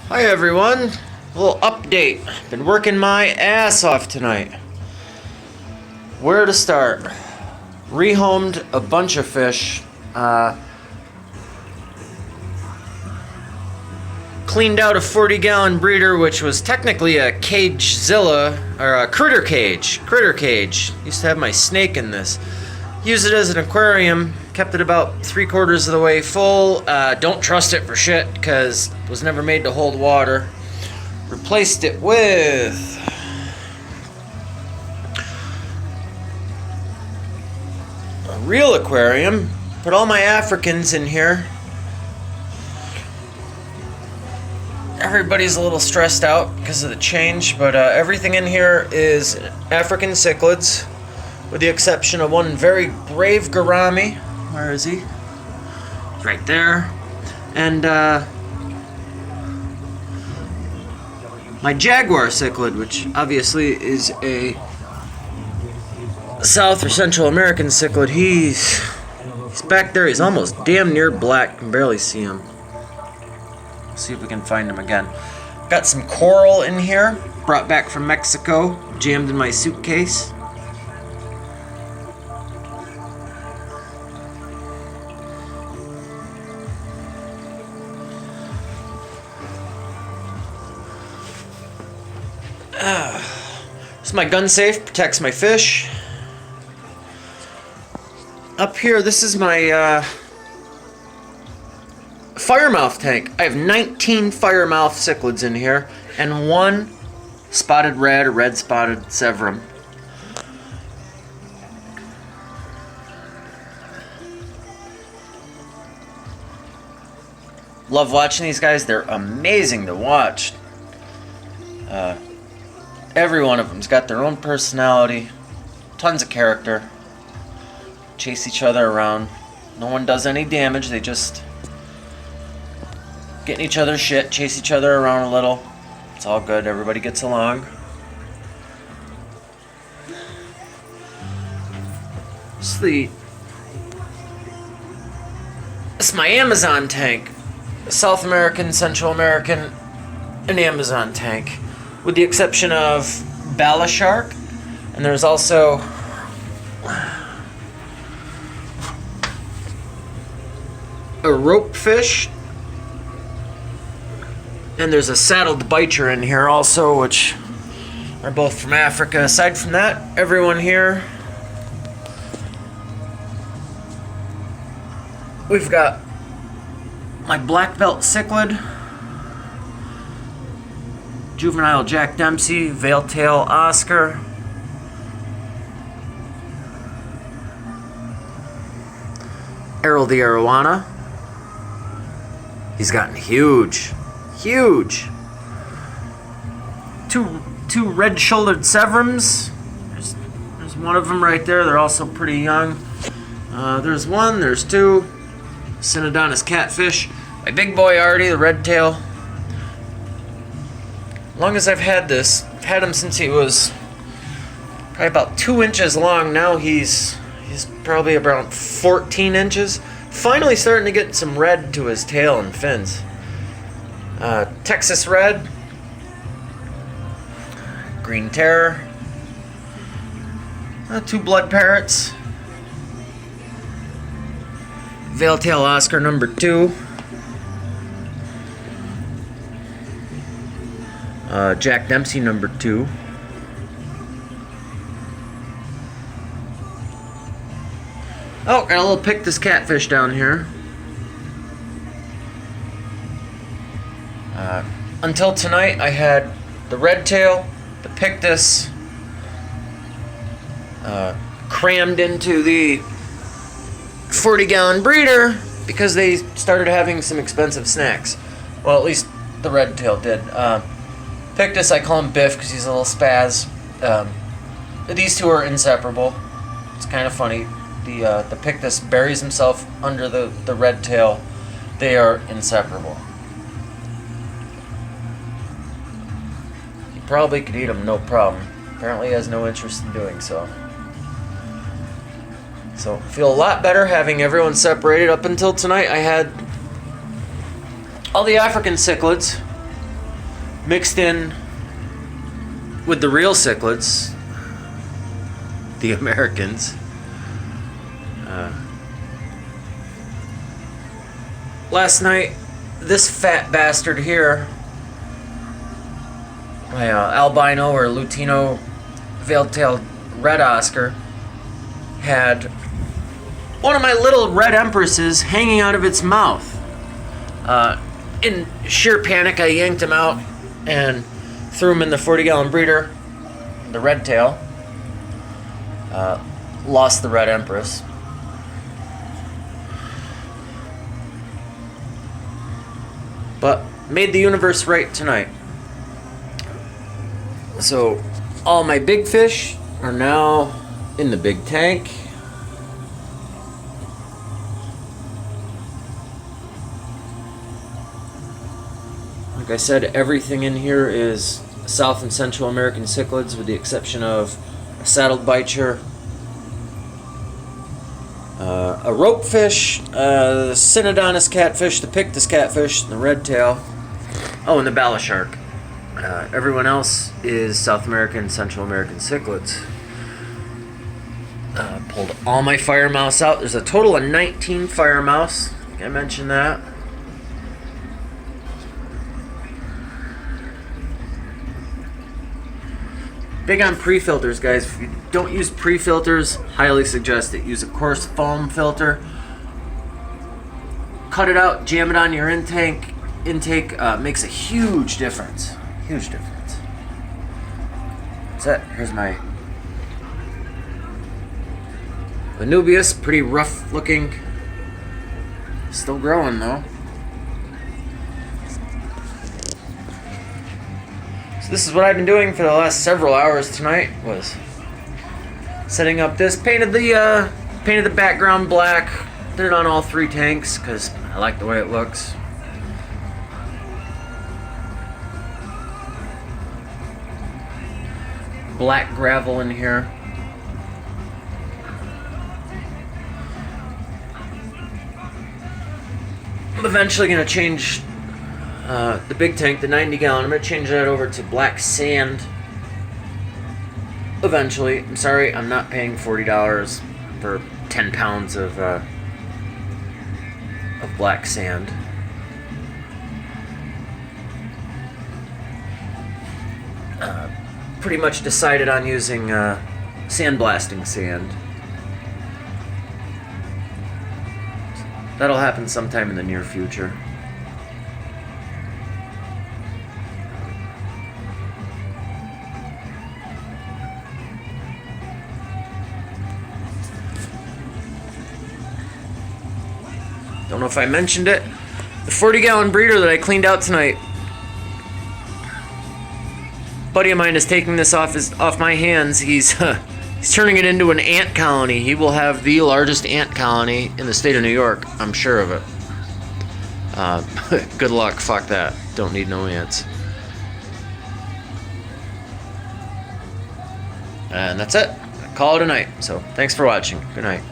Hi everyone, a little update. Been working my ass off tonight. Where to start? Rehomed a bunch of fish. Cleaned out a 40-gallon breeder, which was technically a cagezilla, or a critter cage. Used to have my snake in this. Used it as an aquarium. Kept it about 3/4 of the way full. Don't trust it for shit because it was never made to hold water. Replaced it with a real aquarium. Put all my Africans in here. Everybody's a little stressed out because of the change, but everything in here is African cichlids, with the exception of one very brave gourami. Where is he? He's right there. And my jaguar cichlid, which obviously is a South or Central American cichlid. He's back there. He's almost damn near black. Can barely see him. See if we can find him again. Got some coral in here, brought back from Mexico, jammed in my suitcase. This is my gun safe, protects my fish. Up here, this is my firemouth tank. I have 19 firemouth cichlids in here, and one spotted red or red spotted severum. Love watching these guys. They're amazing to watch. Every one of them's got their own personality, tons of character. Chase each other around. No one does any damage. They just get in each other's shit, chase each other around a little. It's all good. Everybody gets along. This is my Amazon tank. South American, Central American, and Amazon tank. With the exception of bala shark. And there's also a rope fish. And there's a saddled bicher in here also, which are both from Africa. Aside from that, everyone here, we've got my black belt cichlid, juvenile Jack Dempsey, veil-tail Oscar, Errol the Arowana. He's gotten huge. Huge. Two red-shouldered severums. There's one of them right there. They're also pretty young. There's one. There's two. Synodontis catfish. My big boy Artie, the red tail. As long as I've had this, I've had him since he was probably about 2 inches long. Now he's probably around 14 inches. Finally starting to get some red to his tail and fins. Texas Red, Green Terror, 2 blood parrots, Veil-tail Oscar number 2, Jack Dempsey number 2, oh, got a little Pictus catfish down here. Until tonight, I had the red tail, the Pictus, crammed into the 40-gallon breeder because they started having some expensive snacks. Well, at least the red tail did. Pictus, I call him Biff because he's a little spaz. These two are inseparable. It's kind of funny. The Pictus buries himself under the red tail. They are inseparable. Probably could eat him, no problem. Apparently has no interest in doing so. So, feel a lot better having everyone separated. Up until tonight, I had all the African cichlids mixed in with the real cichlids, the Americans. Last night, this fat bastard here, my albino or Lutino veiled-tailed red Oscar, had one of my little red empresses hanging out of its mouth. In sheer panic, I yanked him out and threw him in the 40-gallon breeder, the red tail. Lost the red empress. But made the universe right tonight. So all my big fish are now in the big tank. Like I said, everything in here is South and Central American cichlids with the exception of a saddled bichir, a ropefish, the Synodontis catfish, the Pictus catfish, the red tail, oh, and the bala shark. Everyone else is South American, Central American cichlids. Pulled all my fire mouse out. There's a total of 19 fire mouse. I think I mentioned that. Big on pre-filters, guys. If you don't use pre-filters, highly suggest it. Use a coarse foam filter. Cut it out, jam it on your intake. Makes a huge difference. Huge difference. That's it. Here's my Anubias. Pretty rough looking. Still growing though. So this is what I've been doing for the last several hours tonight, was setting up this. Painted the background black. Did it on all three tanks because I like the way it looks. Black gravel in here. I'm eventually going to change the big tank, the 90-gallon. I'm going to change that over to black sand eventually. I'm sorry, I'm not paying $40 for 10 pounds of black sand. Pretty much decided on using sandblasting sand. That'll happen sometime in the near future. Don't know if I mentioned it. The 40-gallon breeder that I cleaned out tonight. Buddy of mine is taking this off my hands. He's turning it into an ant colony. He will have the largest ant colony in the state of New York. I'm sure of it. Good luck. Fuck that. Don't need no ants. And that's it. Call it a night. So thanks for watching. Good night.